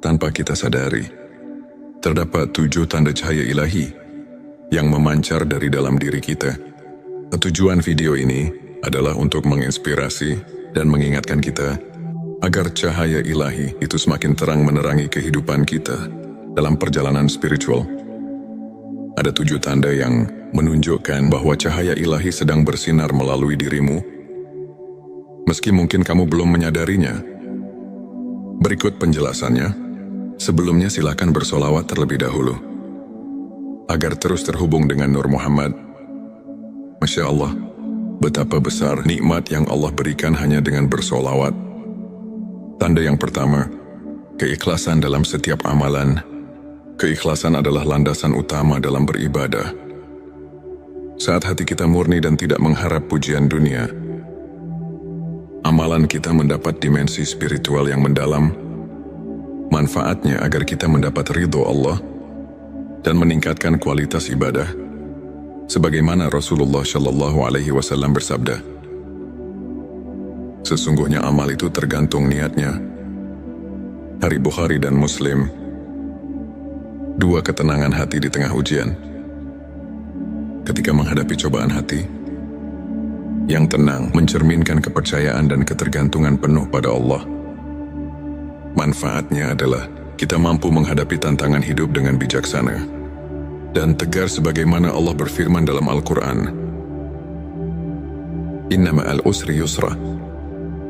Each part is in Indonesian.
tanpa kita sadari. Terdapat 7 tanda cahaya ilahi yang memancar dari dalam diri kita. Tujuan video ini adalah untuk menginspirasi dan mengingatkan kita agar cahaya ilahi itu semakin terang menerangi kehidupan kita dalam perjalanan spiritual. Ada 7 tanda yang menunjukkan bahwa cahaya ilahi sedang bersinar melalui dirimu, meski mungkin kamu belum menyadarinya. Berikut penjelasannya. Sebelumnya silakan bersolawat terlebih dahulu, agar terus terhubung dengan Nur Muhammad. Masya Allah, betapa besar nikmat yang Allah berikan hanya dengan bersolawat. Tanda yang pertama, keikhlasan dalam setiap amalan. Keikhlasan adalah landasan utama dalam beribadah. Saat hati kita murni dan tidak mengharap pujian dunia, amalan kita mendapat dimensi spiritual yang mendalam. Manfaatnya agar kita mendapat ridho Allah dan meningkatkan kualitas ibadah, sebagaimana Rasulullah Shallallahu Alaihi Wasallam bersabda, sesungguhnya amal itu tergantung niatnya. Hari Bukhari dan Muslim. 2 ketenangan hati di tengah ujian. Ketika menghadapi cobaan hati, yang tenang mencerminkan kepercayaan dan ketergantungan penuh pada Allah. Manfaatnya adalah kita mampu menghadapi tantangan hidup dengan bijaksana dan tegar sebagaimana Allah berfirman dalam Al-Quran. Inna ma'al usri yusra.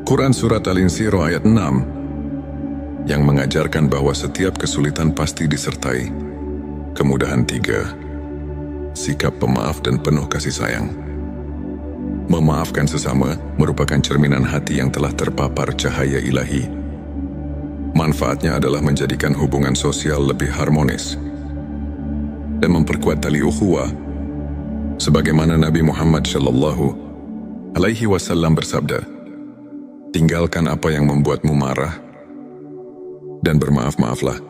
Quran Surat Al-Insyirah ayat 6 yang mengajarkan bahwa setiap kesulitan pasti disertai kemudahan 3. Sikap pemaaf dan penuh kasih sayang. Memaafkan sesama merupakan cerminan hati yang telah terpapar cahaya ilahi. Manfaatnya adalah menjadikan hubungan sosial lebih harmonis dan memperkuat tali ukhuwah, sebagaimana Nabi Muhammad Shallallahu Alaihi Wasallam bersabda, tinggalkan apa yang membuatmu marah dan bermaaf-maaflah.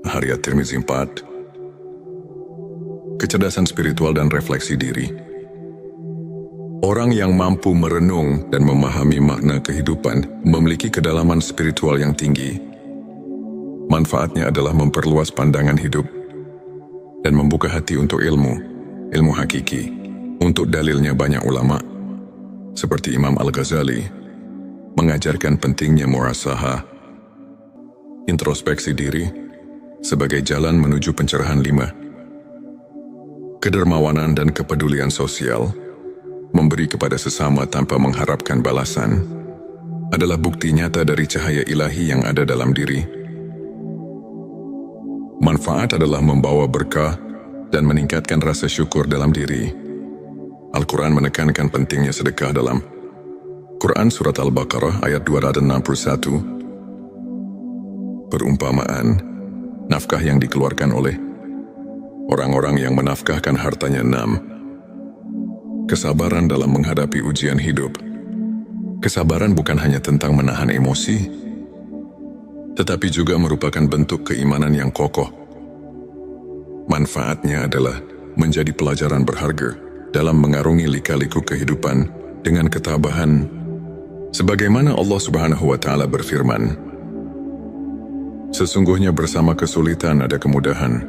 Hadits At-Tirmizi 4. Kecerdasan spiritual dan refleksi diri. Orang yang mampu merenung dan memahami makna kehidupan memiliki kedalaman spiritual yang tinggi. Manfaatnya adalah memperluas pandangan hidup dan membuka hati untuk ilmu hakiki. Untuk dalilnya banyak ulama, seperti Imam Al-Ghazali, mengajarkan pentingnya muhasabah, introspeksi diri, sebagai jalan menuju pencerahan 5. Kedermawanan dan kepedulian sosial, memberi kepada sesama tanpa mengharapkan balasan, adalah bukti nyata dari cahaya ilahi yang ada dalam diri. Manfaat adalah membawa berkah dan meningkatkan rasa syukur dalam diri. Al-Quran menekankan pentingnya sedekah dalam Quran Surat Al-Baqarah ayat 261. Perumpamaan, nafkah yang dikeluarkan oleh orang-orang yang menafkahkan hartanya 6. Kesabaran dalam menghadapi ujian hidup. Kesabaran bukan hanya tentang menahan emosi, tetapi juga merupakan bentuk keimanan yang kokoh. Manfaatnya adalah menjadi pelajaran berharga dalam mengarungi lika-liku kehidupan dengan ketabahan, sebagaimana Allah Subhanahu wa Ta'ala berfirman, sesungguhnya bersama kesulitan ada kemudahan.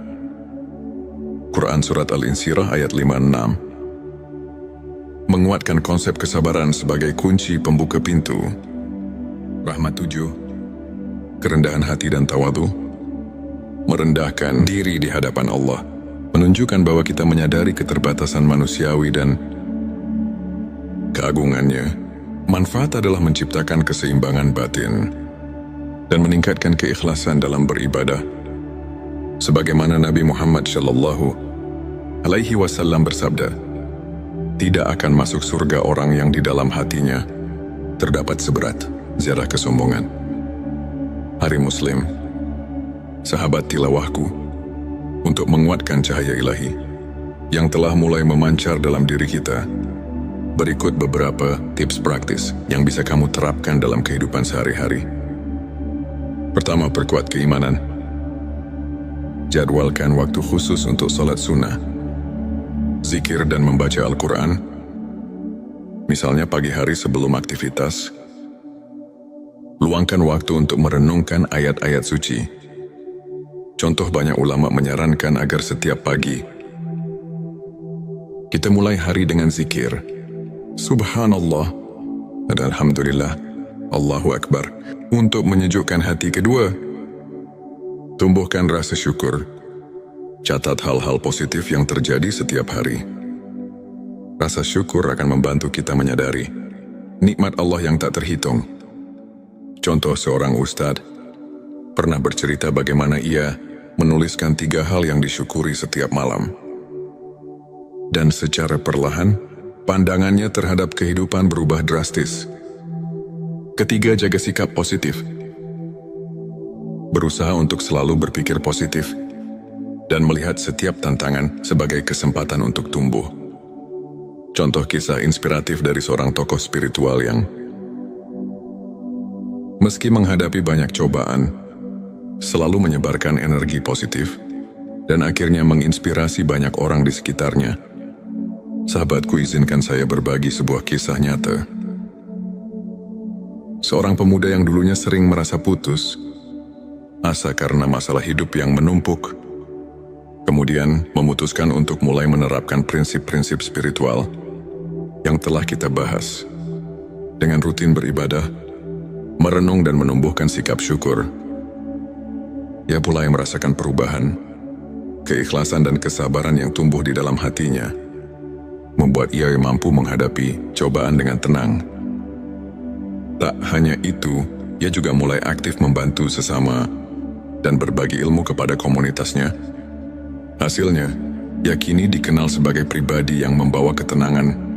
Quran Surat Al-Insyirah ayat 5-6 menguatkan konsep kesabaran sebagai kunci pembuka pintu. Rahmat 7. Kerendahan hati dan tawadhu. Merendahkan diri di hadapan Allah menunjukkan bahwa kita menyadari keterbatasan manusiawi dan keagungannya. Manfaat adalah menciptakan keseimbangan batin dan meningkatkan keikhlasan dalam beribadah, sebagaimana Nabi Muhammad Shallallahu Alaihi Wasallam bersabda, tidak akan masuk surga orang yang di dalam hatinya terdapat seberat zarah kesombongan. Hari Muslim. Sahabat tilawahku, untuk menguatkan cahaya ilahi yang telah mulai memancar dalam diri kita, berikut beberapa tips praktis yang bisa kamu terapkan dalam kehidupan sehari-hari. Pertama, perkuat keimanan. Jadwalkan waktu khusus untuk salat sunnah, zikir dan membaca Al-Quran, misalnya pagi hari sebelum aktivitas. Luangkan waktu untuk merenungkan ayat-ayat suci Contoh, banyak ulama menyarankan agar setiap pagi kita mulai hari dengan zikir Subhanallah dan Alhamdulillah, Allahu Akbar, untuk menyejukkan hati. Kedua, tumbuhkan rasa syukur. Catat hal-hal positif yang terjadi setiap hari. Rasa syukur akan membantu kita menyadari nikmat Allah yang tak terhitung. Contoh, seorang ustadz pernah bercerita bagaimana ia menuliskan 3 hal yang disyukuri setiap malam. Dan secara perlahan, pandangannya terhadap kehidupan berubah drastis. Ketiga, jaga sikap positif. Berusaha untuk selalu berpikir positif dan melihat setiap tantangan sebagai kesempatan untuk tumbuh. Contoh kisah inspiratif dari seorang tokoh spiritual yang meski menghadapi banyak cobaan, selalu menyebarkan energi positif dan akhirnya menginspirasi banyak orang di sekitarnya. Sahabatku, izinkan saya berbagi sebuah kisah nyata. Seorang pemuda yang dulunya sering merasa putus asa karena masalah hidup yang menumpuk, kemudian memutuskan untuk mulai menerapkan prinsip-prinsip spiritual yang telah kita bahas. Dengan rutin beribadah, merenung dan menumbuhkan sikap syukur, ia mulai merasakan perubahan. Keikhlasan dan kesabaran yang tumbuh di dalam hatinya membuat ia mampu menghadapi cobaan dengan tenang. Tak hanya itu, ia juga mulai aktif membantu sesama dan berbagi ilmu kepada komunitasnya. Hasilnya, ia kini dikenal sebagai pribadi yang membawa ketenangan.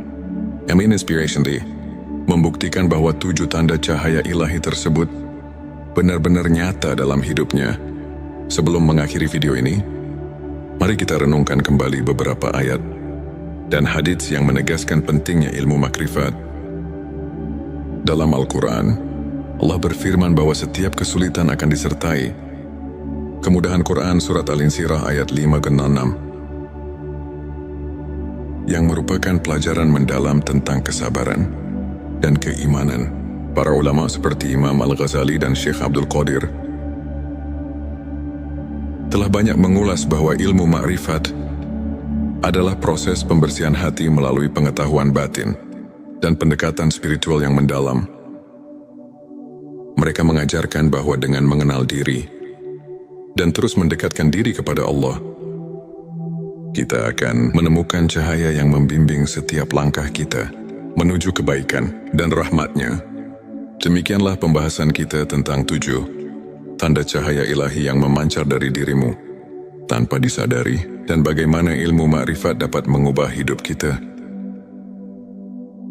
Inspiration Day membuktikan bahwa 7 tanda cahaya ilahi tersebut benar-benar nyata dalam hidupnya. Sebelum mengakhiri video ini, mari kita renungkan kembali beberapa ayat dan hadits yang menegaskan pentingnya ilmu makrifat. Dalam Al-Quran, Allah berfirman bahwa setiap kesulitan akan disertai kemudahan. Quran Surat Al-Insyirah ayat 5-6, yang merupakan pelajaran mendalam tentang kesabaran dan keimanan. Para ulama seperti Imam Al-Ghazali dan Syekh Abdul Qadir telah banyak mengulas bahwa ilmu makrifat adalah proses pembersihan hati melalui pengetahuan batin dan pendekatan spiritual yang mendalam. Mereka mengajarkan bahwa dengan mengenal diri dan terus mendekatkan diri kepada Allah, kita akan menemukan cahaya yang membimbing setiap langkah kita menuju kebaikan dan rahmat-Nya. Demikianlah pembahasan kita tentang 7 tanda cahaya ilahi yang memancar dari dirimu tanpa disadari, dan bagaimana ilmu makrifat dapat mengubah hidup kita.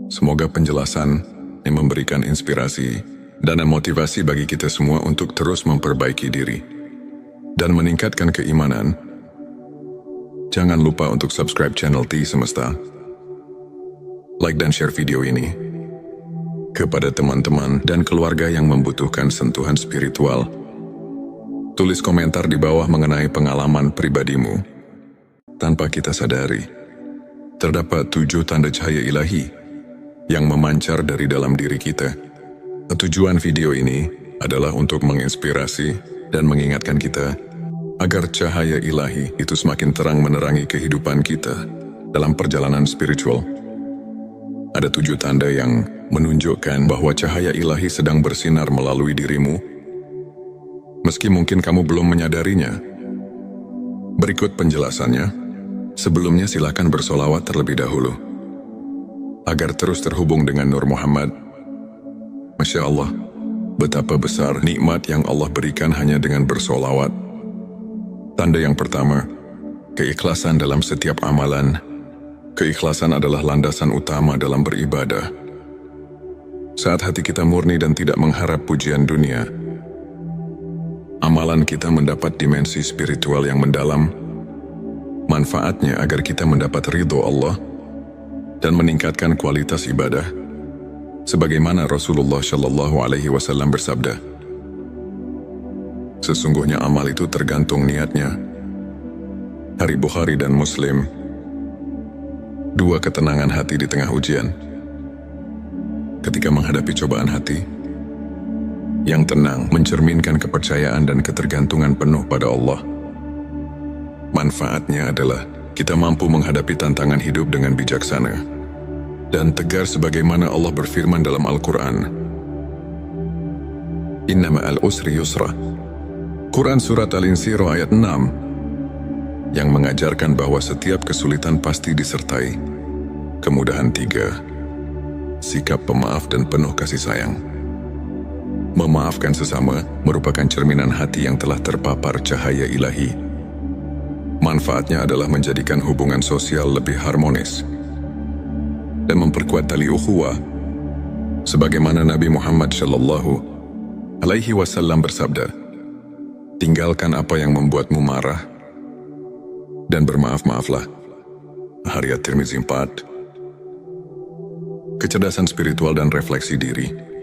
Semoga penjelasan yang memberikan inspirasi dan motivasi bagi kita semua untuk terus memperbaiki diri dan meningkatkan keimanan. Jangan lupa untuk subscribe channel T Semesta, like dan share video ini kepada teman-teman dan keluarga yang membutuhkan sentuhan spiritual. Tulis komentar di bawah mengenai pengalaman pribadimu. Tanpa kita sadari, terdapat 7 tanda cahaya ilahi yang memancar dari dalam diri kita. Tujuan video ini adalah untuk menginspirasi dan mengingatkan kita agar cahaya ilahi itu semakin terang menerangi kehidupan kita dalam perjalanan spiritual. Ada 7 tanda yang menunjukkan bahwa cahaya ilahi sedang bersinar melalui dirimu, meski mungkin kamu belum menyadarinya. Berikut penjelasannya. Sebelumnya silakan bersolawat terlebih dahulu agar terus terhubung dengan Nur Muhammad. Masya Allah, betapa besar nikmat yang Allah berikan hanya dengan bersolawat. Tanda yang pertama, keikhlasan dalam setiap amalan. Keikhlasan adalah landasan utama dalam beribadah. Saat hati kita murni dan tidak mengharap pujian dunia, amalan kita mendapat dimensi spiritual yang mendalam. Manfaatnya agar kita mendapat ridho Allah dan meningkatkan kualitas ibadah, sebagaimana Rasulullah Shallallahu Alaihi Wasallam bersabda, sesungguhnya amal itu tergantung niatnya. Hari Bukhari dan Muslim. 2, ketenangan hati di tengah ujian. Ketika menghadapi cobaan hati yang tenang mencerminkan kepercayaan dan ketergantungan penuh pada Allah. Manfaatnya adalah kita mampu menghadapi tantangan hidup dengan bijaksana dan tegar sebagaimana Allah berfirman dalam Al-Quran. Inna ma'al usri yusra. Quran Surat Al-Insyirah ayat 6 yang mengajarkan bahwa setiap kesulitan pasti disertai kemudahan. 3. Sikap pemaaf dan penuh kasih sayang. Memaafkan sesama merupakan cerminan hati yang telah terpapar cahaya ilahi. Manfaatnya adalah menjadikan hubungan sosial lebih harmonis dan memperkuat tali ukhuwah. Sebagaimana Nabi Muhammad SAW bersabda, "Tinggalkan apa yang membuatmu marah dan bermaaf-maaflah." Hadits Tirmizi 4. Kecerdasan spiritual dan refleksi diri.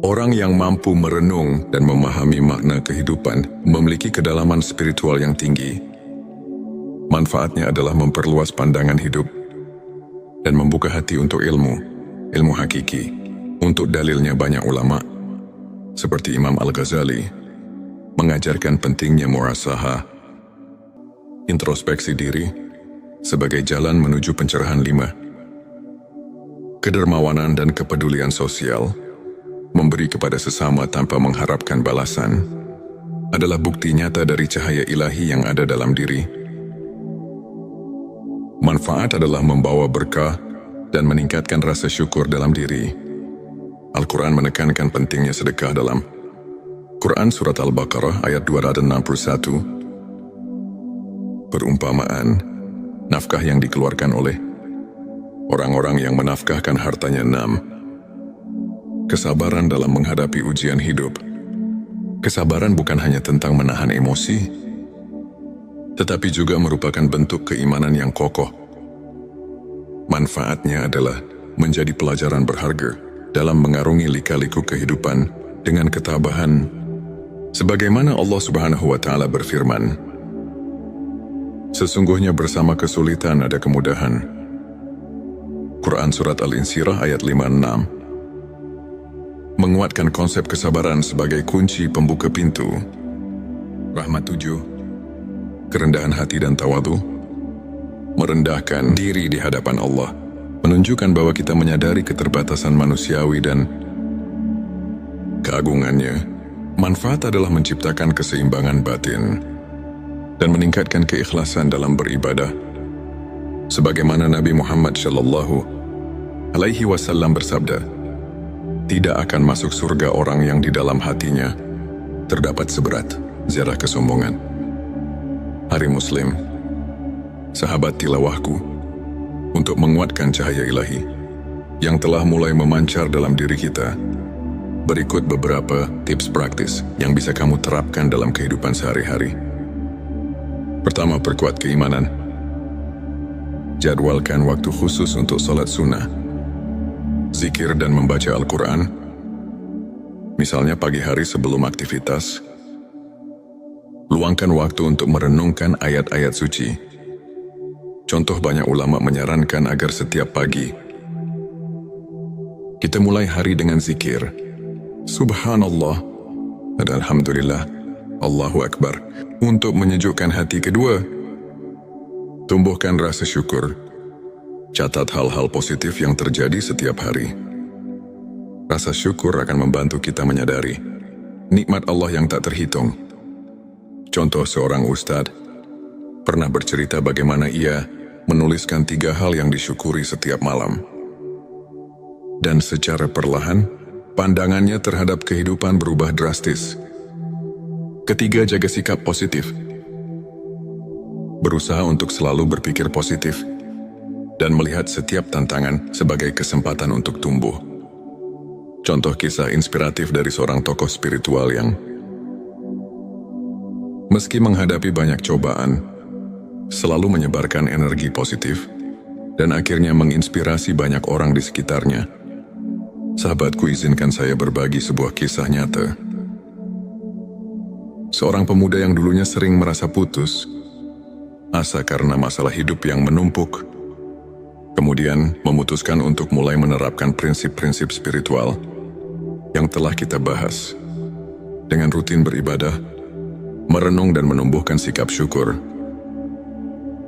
Orang yang mampu merenung dan memahami makna kehidupan memiliki kedalaman spiritual yang tinggi. Manfaatnya adalah memperluas pandangan hidup dan membuka hati untuk ilmu hakiki. Untuk dalilnya banyak ulama, seperti Imam Al-Ghazali, mengajarkan pentingnya muhasabah, introspeksi diri, sebagai jalan menuju pencerahan. 5. Kedermawanan dan kepedulian sosial. Memberi kepada sesama tanpa mengharapkan balasan adalah bukti nyata dari cahaya ilahi yang ada dalam diri. Manfaat adalah membawa berkah dan meningkatkan rasa syukur dalam diri. Al-Quran menekankan pentingnya sedekah dalam Quran Surat Al-Baqarah ayat 261. Perumpamaan, nafkah yang dikeluarkan oleh orang-orang yang menafkahkan hartanya. 6. Kesabaran dalam menghadapi ujian hidup. Kesabaran bukan hanya tentang menahan emosi, tetapi juga merupakan bentuk keimanan yang kokoh. Manfaatnya adalah menjadi pelajaran berharga dalam mengarungi lika-liku kehidupan dengan ketabahan. Sebagaimana Allah Subhanahu wa Ta'ala berfirman, "Sesungguhnya bersama kesulitan ada kemudahan." Quran Surat Al-Insyirah ayat 5-6. Menguatkan konsep kesabaran sebagai kunci pembuka pintu rahmat. 7. Kerendahan hati dan tawadhu. Merendahkan diri di hadapan Allah menunjukkan bahwa kita menyadari keterbatasan manusiawi dan keagungannya. Manfaat adalah menciptakan keseimbangan batin dan meningkatkan keikhlasan dalam beribadah. Sebagaimana Nabi Muhammad SAW bersabda, "Tidak akan masuk surga orang yang di dalam hatinya terdapat seberat zarah kesombongan." Hari Muslim, sahabat tilawahku, untuk menguatkan cahaya ilahi yang telah mulai memancar dalam diri kita, berikut beberapa tips praktis yang bisa kamu terapkan dalam kehidupan sehari-hari. Pertama, perkuat keimanan. Jadwalkan waktu khusus untuk salat sunnah, zikir dan membaca Al-Quran, misalnya pagi hari sebelum aktivitas. Luangkan waktu untuk merenungkan ayat-ayat suci. Contoh, banyak ulama menyarankan agar setiap pagi kita mulai hari dengan zikir Subhanallah dan Alhamdulillah, Allahu Akbar, untuk menyejukkan hati. Kedua, tumbuhkan rasa syukur. Catat hal-hal positif yang terjadi setiap hari. Rasa syukur akan membantu kita menyadari nikmat Allah yang tak terhitung. Contoh, seorang ustadz pernah bercerita bagaimana ia menuliskan 3 hal yang disyukuri setiap malam. Dan secara perlahan, pandangannya terhadap kehidupan berubah drastis. Ketiga, jaga sikap positif. Berusaha untuk selalu berpikir positif dan melihat setiap tantangan sebagai kesempatan untuk tumbuh. Contoh kisah inspiratif dari seorang tokoh spiritual yang meski menghadapi banyak cobaan, selalu menyebarkan energi positif dan akhirnya menginspirasi banyak orang di sekitarnya. Sahabatku, izinkan saya berbagi sebuah kisah nyata. Seorang pemuda yang dulunya sering merasa putus asa karena masalah hidup yang menumpuk, kemudian memutuskan untuk mulai menerapkan prinsip-prinsip spiritual yang telah kita bahas. Dengan rutin beribadah, merenung dan menumbuhkan sikap syukur,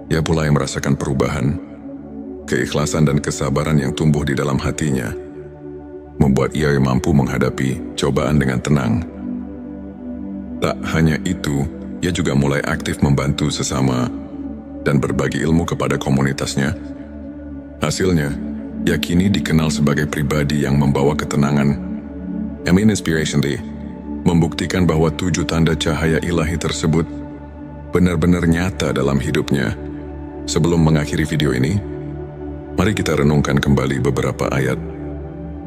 ia mulai merasakan perubahan. Keikhlasan dan kesabaran yang tumbuh di dalam hatinya membuat ia mampu menghadapi cobaan dengan tenang. Tak hanya itu, ia juga mulai aktif membantu sesama dan berbagi ilmu kepada komunitasnya. Hasilnya, ia kini dikenal sebagai pribadi yang membawa ketenangan. Amin Inspiration Day membuktikan bahwa 7 tanda cahaya ilahi tersebut benar-benar nyata dalam hidupnya. Sebelum mengakhiri video ini, mari kita renungkan kembali beberapa ayat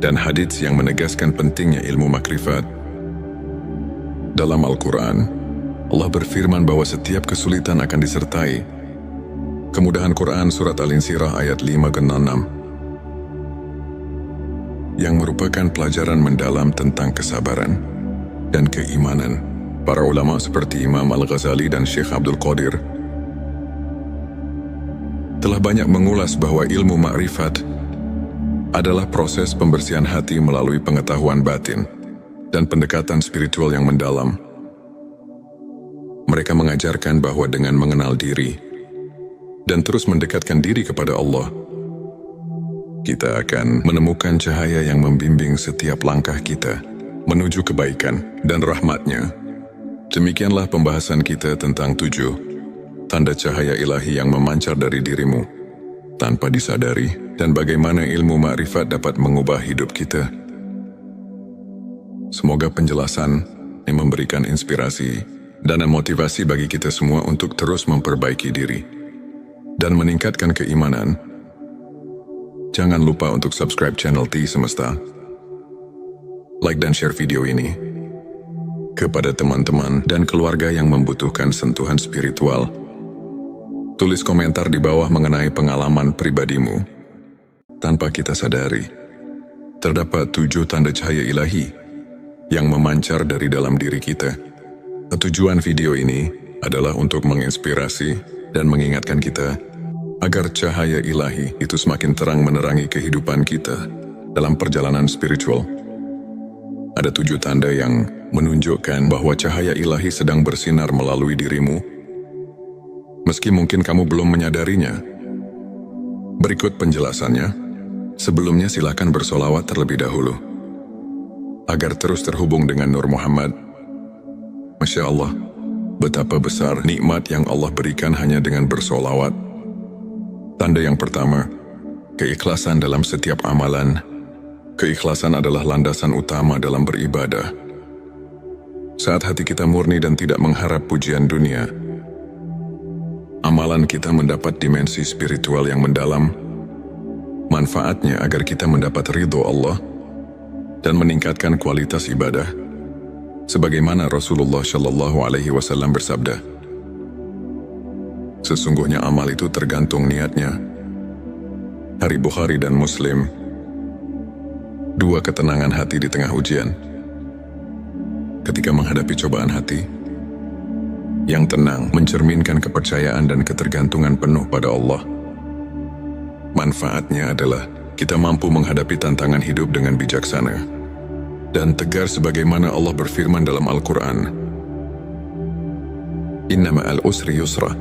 dan hadits yang menegaskan pentingnya ilmu makrifat. Dalam Al-Quran, Allah berfirman bahwa setiap kesulitan akan disertai kemudahan. Quran Surat Al-Insyirah ayat 5-6 yang merupakan pelajaran mendalam tentang kesabaran dan keimanan. Para ulama seperti Imam Al-Ghazali dan Syekh Abdul Qadir telah banyak mengulas bahwa ilmu makrifat adalah proses pembersihan hati melalui pengetahuan batin dan pendekatan spiritual yang mendalam. Mereka mengajarkan bahwa dengan mengenal diri dan terus mendekatkan diri kepada Allah, kita akan menemukan cahaya yang membimbing setiap langkah kita menuju kebaikan dan rahmat-Nya. Demikianlah pembahasan kita tentang 7 tanda cahaya ilahi yang memancar dari dirimu tanpa disadari, dan bagaimana ilmu makrifat dapat mengubah hidup kita. Semoga penjelasan yang memberikan inspirasi dan motivasi bagi kita semua untuk terus memperbaiki diri dan meningkatkan keimanan. Jangan lupa untuk subscribe channel T Semesta, like dan share video ini kepada teman-teman dan keluarga yang membutuhkan sentuhan spiritual. Tulis komentar di bawah mengenai pengalaman pribadimu. Tanpa kita sadari, terdapat 7 tanda cahaya ilahi yang memancar dari dalam diri kita. Tujuan video ini adalah untuk menginspirasi dan mengingatkan kita agar cahaya ilahi itu semakin terang menerangi kehidupan kita dalam perjalanan spiritual. Ada 7 tanda yang menunjukkan bahwa cahaya ilahi sedang bersinar melalui dirimu, meski mungkin kamu belum menyadarinya. Berikut penjelasannya. Sebelumnya silakan bersolawat terlebih dahulu agar terus terhubung dengan Nur Muhammad. Masya Allah, betapa besar nikmat yang Allah berikan hanya dengan bersolawat. Tanda yang pertama, keikhlasan dalam setiap amalan. Keikhlasan adalah landasan utama dalam beribadah. Saat hati kita murni dan tidak mengharap pujian dunia, amalan kita mendapat dimensi spiritual yang mendalam. Manfaatnya agar kita mendapat ridho Allah dan meningkatkan kualitas ibadah. Sebagaimana Rasulullah Shallallahu Alaihi Wasallam bersabda, sesungguhnya amal itu tergantung niatnya. Hari Bukhari dan Muslim. 2 ketenangan hati di tengah ujian. Ketika menghadapi cobaan hati, yang tenang mencerminkan kepercayaan dan ketergantungan penuh pada Allah. Manfaatnya adalah kita mampu menghadapi tantangan hidup dengan bijaksana dan tegar sebagaimana Allah berfirman dalam Al-Quran. Inna ma'al usri yusra.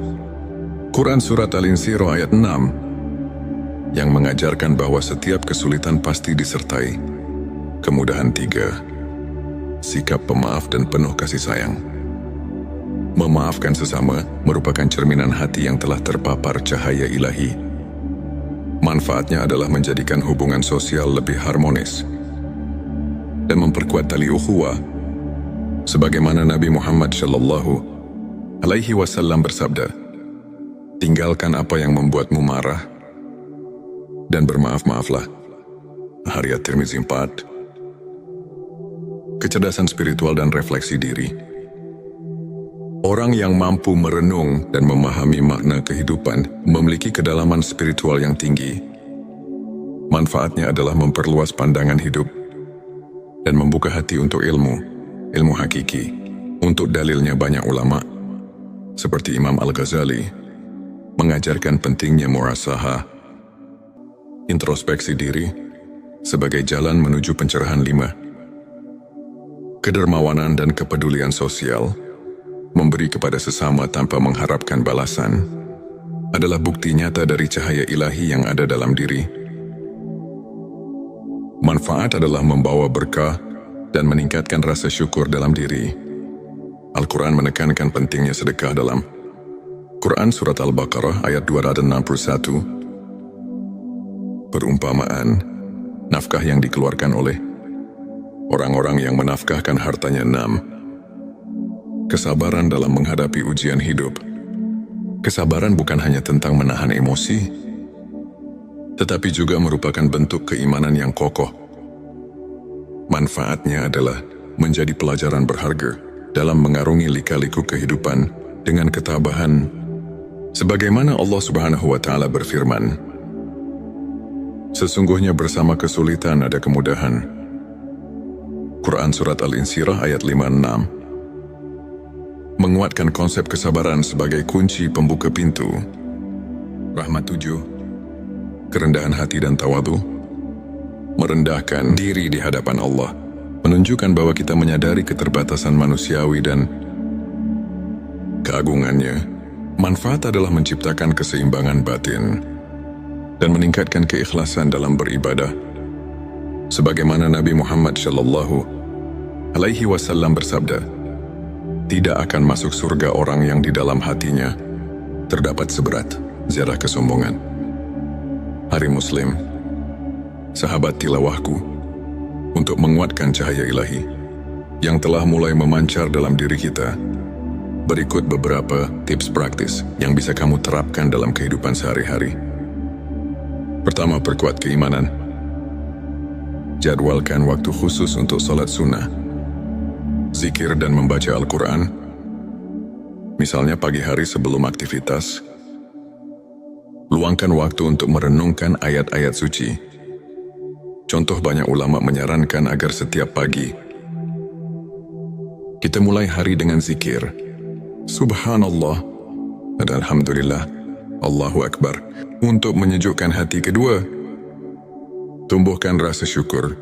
Quran Surat Al-Insyirah ayat 6 yang mengajarkan bahwa setiap kesulitan pasti disertai kemudahan. 3. Sikap pemaaf dan penuh kasih sayang. Memaafkan sesama merupakan cerminan hati yang telah terpapar cahaya ilahi. Manfaatnya adalah menjadikan hubungan sosial lebih harmonis dan memperkuat tali ukhuwah. Sebagaimana Nabi Muhammad Shallallahu Alaihi Wasallam bersabda, tinggalkan apa yang membuatmu marah dan bermaaf-maaflah. Hadits At-Tirmizi 4. Kecerdasan spiritual dan refleksi diri. Orang yang mampu merenung dan memahami makna kehidupan memiliki kedalaman spiritual yang tinggi. Manfaatnya adalah memperluas pandangan hidup dan membuka hati untuk ilmu hakiki. Untuk dalilnya banyak ulama, seperti Imam Al-Ghazali, mengajarkan pentingnya muhasabah, introspeksi diri, sebagai jalan menuju pencerahan. 5. Kedermawanan dan kepedulian sosial. memberi kepada sesama tanpa mengharapkan balasan, adalah bukti nyata dari cahaya ilahi yang ada dalam diri. Manfaat adalah membawa berkah dan meningkatkan rasa syukur dalam diri. Al-Quran menekankan pentingnya sedekah dalam Quran Surat Al-Baqarah ayat 261. Perumpamaan, nafkah yang dikeluarkan oleh orang-orang yang menafkahkan hartanya 6. Kesabaran dalam menghadapi ujian hidup. Kesabaran bukan hanya tentang menahan emosi, tetapi juga merupakan bentuk keimanan yang kokoh. Manfaatnya adalah menjadi pelajaran berharga dalam mengarungi lika-liku kehidupan dengan ketabahan. Sebagaimana Allah Subhanahu wa Ta'ala berfirman, sesungguhnya bersama kesulitan ada kemudahan. Quran Surat Al-Insyirah ayat 56. Menguatkan konsep kesabaran sebagai kunci pembuka pintu. Rahmat 7. Kerendahan hati dan tawadu. Merendahkan diri di hadapan Allah, menunjukkan bahwa kita menyadari keterbatasan manusiawi dan keagungannya. Manfaat adalah menciptakan keseimbangan batin dan meningkatkan keikhlasan dalam beribadah. Sebagaimana Nabi Muhammad SAW bersabda, tidak akan masuk surga orang yang di dalam hatinya terdapat seberat zarah kesombongan. Hari Muslim, sahabat tilawahku, untuk menguatkan cahaya ilahi yang telah mulai memancar dalam diri kita, berikut beberapa tips praktis yang bisa kamu terapkan dalam kehidupan sehari-hari. Pertama, perkuat keimanan. Jadwalkan waktu khusus untuk salat sunnah, zikir dan membaca Al-Quran, misalnya pagi hari sebelum aktivitas. Luangkan waktu untuk merenungkan ayat-ayat suci. Contoh, banyak ulama menyarankan agar setiap pagi kita mulai hari dengan zikir Subhanallah dan Alhamdulillah, Allahu Akbar, untuk menyejukkan hati. Kedua, tumbuhkan rasa syukur.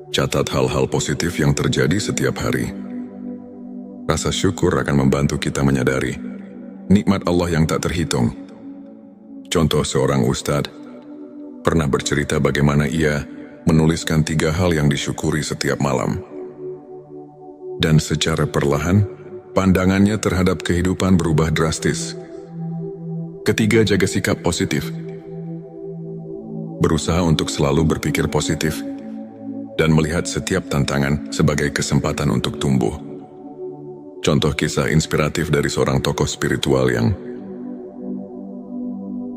Catat hal-hal positif yang terjadi setiap hari. Rasa syukur akan membantu kita menyadari nikmat Allah yang tak terhitung. Contoh, seorang ustadz pernah bercerita bagaimana ia menuliskan 3 hal yang disyukuri setiap malam. Dan secara perlahan, pandangannya terhadap kehidupan berubah drastis. Ketiga, jaga sikap positif. Berusaha untuk selalu berpikir positif dan melihat setiap tantangan sebagai kesempatan untuk tumbuh. Contoh kisah inspiratif dari seorang tokoh spiritual yang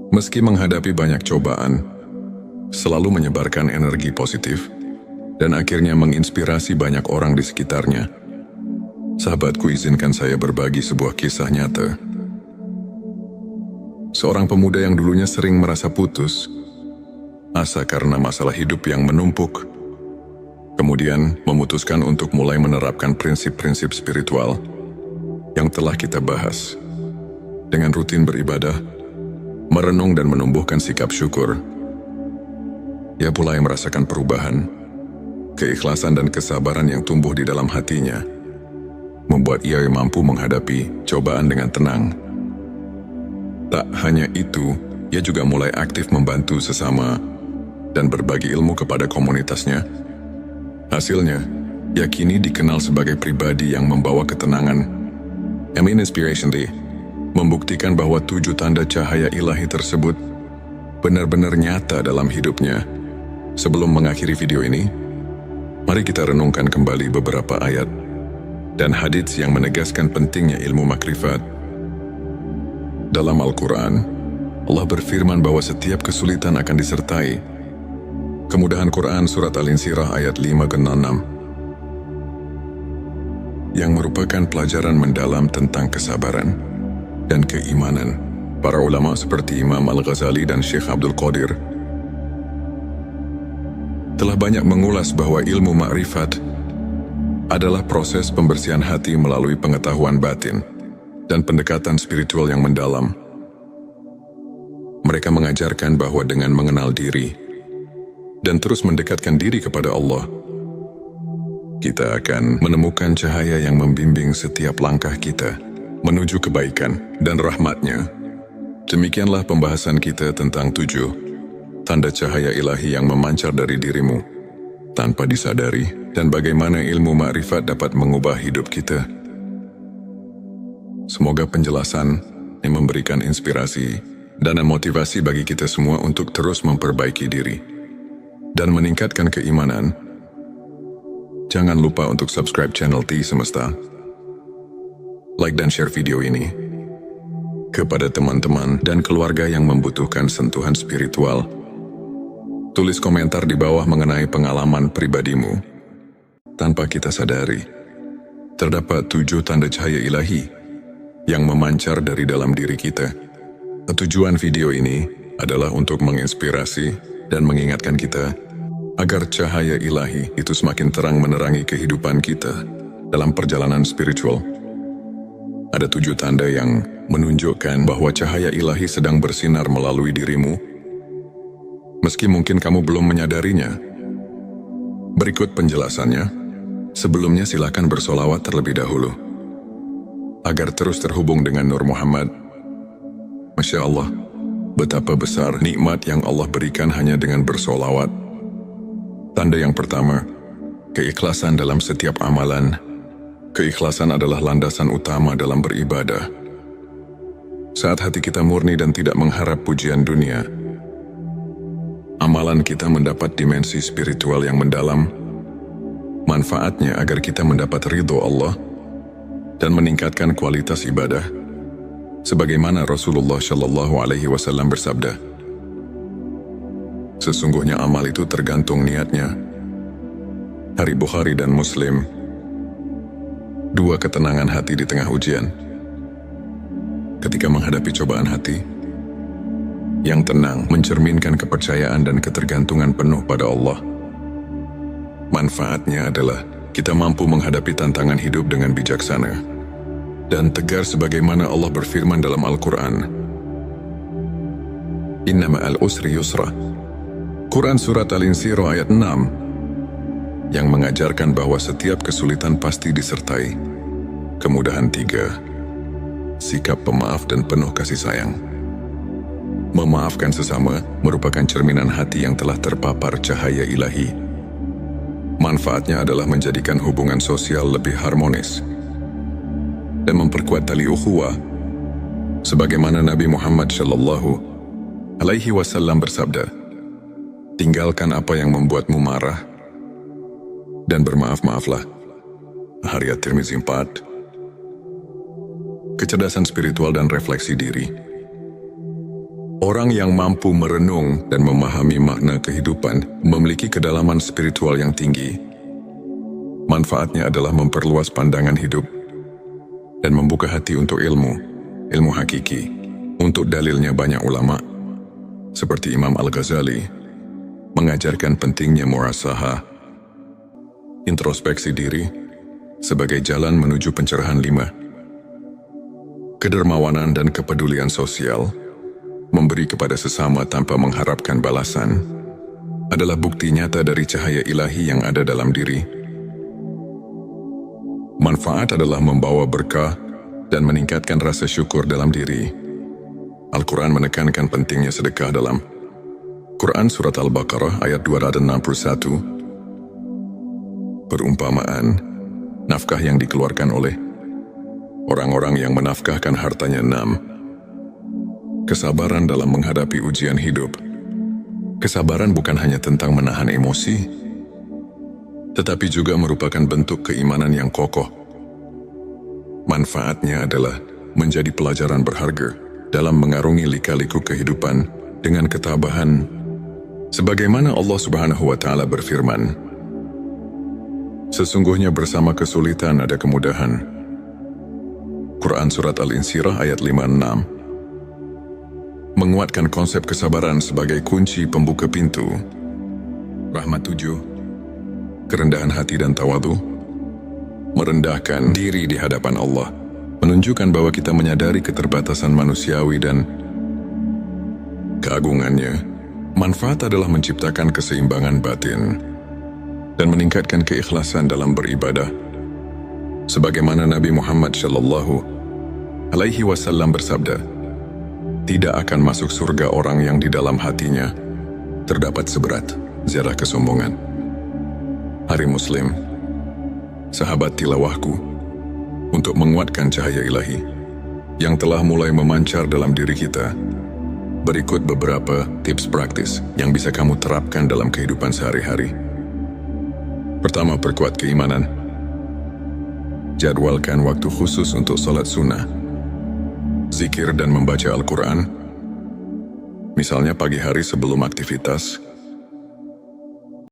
meski menghadapi banyak cobaan, selalu menyebarkan energi positif dan akhirnya menginspirasi banyak orang di sekitarnya. Sahabatku, izinkan saya berbagi sebuah kisah nyata. Seorang pemuda yang dulunya sering merasa putus asa karena masalah hidup yang menumpuk, kemudian memutuskan untuk mulai menerapkan prinsip-prinsip spiritual yang telah kita bahas. Dengan rutin beribadah, merenung dan menumbuhkan sikap syukur, ia mulai merasakan perubahan. Keikhlasan dan kesabaran yang tumbuh di dalam hatinya membuat ia mampu menghadapi cobaan dengan tenang. Tak hanya itu, ia juga mulai aktif membantu sesama dan berbagi ilmu kepada komunitasnya. Hasilnya, ia kini dikenal sebagai pribadi yang membawa ketenangan. Inspiration Day membuktikan bahwa 7 tanda cahaya ilahi tersebut benar-benar nyata dalam hidupnya. Sebelum mengakhiri video ini, mari kita renungkan kembali beberapa ayat dan hadits yang menegaskan pentingnya ilmu makrifat. Dalam Al-Quran, Allah berfirman bahwa setiap kesulitan akan disertai kemudahan. Quran Surat Al-Insyirah ayat 5-6, yang merupakan pelajaran mendalam tentang kesabaran dan keimanan. Para ulama seperti Imam Al-Ghazali dan Syekh Abdul Qadir telah banyak mengulas bahwa ilmu makrifat adalah proses pembersihan hati melalui pengetahuan batin dan pendekatan spiritual yang mendalam. Mereka mengajarkan bahwa dengan mengenal diri dan terus mendekatkan diri kepada Allah, kita akan menemukan cahaya yang membimbing setiap langkah kita. menuju kebaikan dan rahmat-Nya. Demikianlah pembahasan kita tentang 7 tanda cahaya ilahi yang memancar dari dirimu tanpa disadari, dan bagaimana ilmu makrifat dapat mengubah hidup kita. Semoga penjelasan ini memberikan inspirasi dan motivasi bagi kita semua untuk terus memperbaiki diri dan meningkatkan keimanan. Jangan lupa untuk subscribe channel T Semesta, like dan share video ini kepada teman-teman dan keluarga yang membutuhkan sentuhan spiritual. Tulis komentar di bawah mengenai pengalaman pribadimu. Tanpa kita sadari, terdapat 7 tanda cahaya ilahi yang memancar dari dalam diri kita. Tujuan video ini adalah untuk menginspirasi dan mengingatkan kita agar cahaya ilahi itu semakin terang menerangi kehidupan kita dalam perjalanan spiritual. Ada 7 tanda yang menunjukkan bahwa cahaya ilahi sedang bersinar melalui dirimu, meski mungkin kamu belum menyadarinya. Berikut penjelasannya. Sebelumnya silakan bersolawat terlebih dahulu, agar terus terhubung dengan Nur Muhammad. Masya Allah, betapa besar nikmat yang Allah berikan hanya dengan bersolawat. Tanda yang pertama, keikhlasan dalam setiap amalan. Keikhlasan adalah landasan utama dalam beribadah. Saat hati kita murni dan tidak mengharap pujian dunia, amalan kita mendapat dimensi spiritual yang mendalam. Manfaatnya agar kita mendapat ridho Allah dan meningkatkan kualitas ibadah. Sebagaimana Rasulullah Shallallahu Alaihi Wasallam bersabda, sesungguhnya amal itu tergantung niatnya. Hari Bukhari dan Muslim. 2 ketenangan hati di tengah ujian. Ketika menghadapi cobaan hati, yang tenang mencerminkan kepercayaan dan ketergantungan penuh pada Allah. Manfaatnya adalah kita mampu menghadapi tantangan hidup dengan bijaksana dan tegar sebagaimana Allah berfirman dalam Al-Quran. Inna ma'al usri yusra. Quran Surat Al-Insyirah ayat 6 yang mengajarkan bahwa setiap kesulitan pasti disertai kemudahan. 3. Sikap pemaaf dan penuh kasih sayang. Memaafkan sesama merupakan cerminan hati yang telah terpapar cahaya ilahi. Manfaatnya adalah menjadikan hubungan sosial lebih harmonis dan memperkuat tali ukhuwah. Sebagaimana Nabi Muhammad Shallallahu Alaihi Wasallam bersabda, tinggalkan apa yang membuatmu marah dan bermaaf-maaflah. Hadits At-Tirmizi 4. Kecerdasan spiritual dan refleksi diri. Orang yang mampu merenung dan memahami makna kehidupan memiliki kedalaman spiritual yang tinggi. Manfaatnya adalah memperluas pandangan hidup dan membuka hati untuk ilmu hakiki. Untuk dalilnya banyak ulama, seperti Imam Al-Ghazali, mengajarkan pentingnya muhasabah, introspeksi diri, sebagai jalan menuju pencerahan. 5. Kedermawanan dan kepedulian sosial. Memberi kepada sesama tanpa mengharapkan balasan adalah bukti nyata dari cahaya ilahi yang ada dalam diri. Manfaat adalah membawa berkah dan meningkatkan rasa syukur dalam diri. Al-Quran menekankan pentingnya sedekah dalam Quran Surat Al-Baqarah ayat 261. Perumpamaan, nafkah yang dikeluarkan oleh orang-orang yang menafkahkan hartanya. 6. Kesabaran dalam menghadapi ujian hidup. Kesabaran bukan hanya tentang menahan emosi, tetapi juga merupakan bentuk keimanan yang kokoh. Manfaatnya adalah menjadi pelajaran berharga dalam mengarungi lika-liku kehidupan dengan ketabahan. Sebagaimana Allah Subhanahu wa Ta'ala berfirman, sesungguhnya bersama kesulitan ada kemudahan. Quran Surat Al-Insyirah ayat 5-6. Menguatkan konsep kesabaran sebagai kunci pembuka pintu rahmat. 7. Kerendahan hati dan tawadu. Merendahkan diri di hadapan Allah menunjukkan bahwa kita menyadari keterbatasan manusiawi dan keagungannya. Manfaat adalah menciptakan keseimbangan batin dan meningkatkan keikhlasan dalam beribadah. Sebagaimana Nabi Muhammad Shallallahu alaihi wasallam bersabda, tidak akan masuk surga orang yang di dalam hatinya terdapat seberat zarah kesombongan. Hari Muslim, sahabat tilawahku, untuk menguatkan cahaya ilahi yang telah mulai memancar dalam diri kita, berikut beberapa tips praktis yang bisa kamu terapkan dalam kehidupan sehari-hari. Pertama, perkuat keimanan. Jadwalkan waktu khusus untuk salat sunnah, zikir dan membaca Al-Quran. Misalnya pagi hari sebelum aktivitas,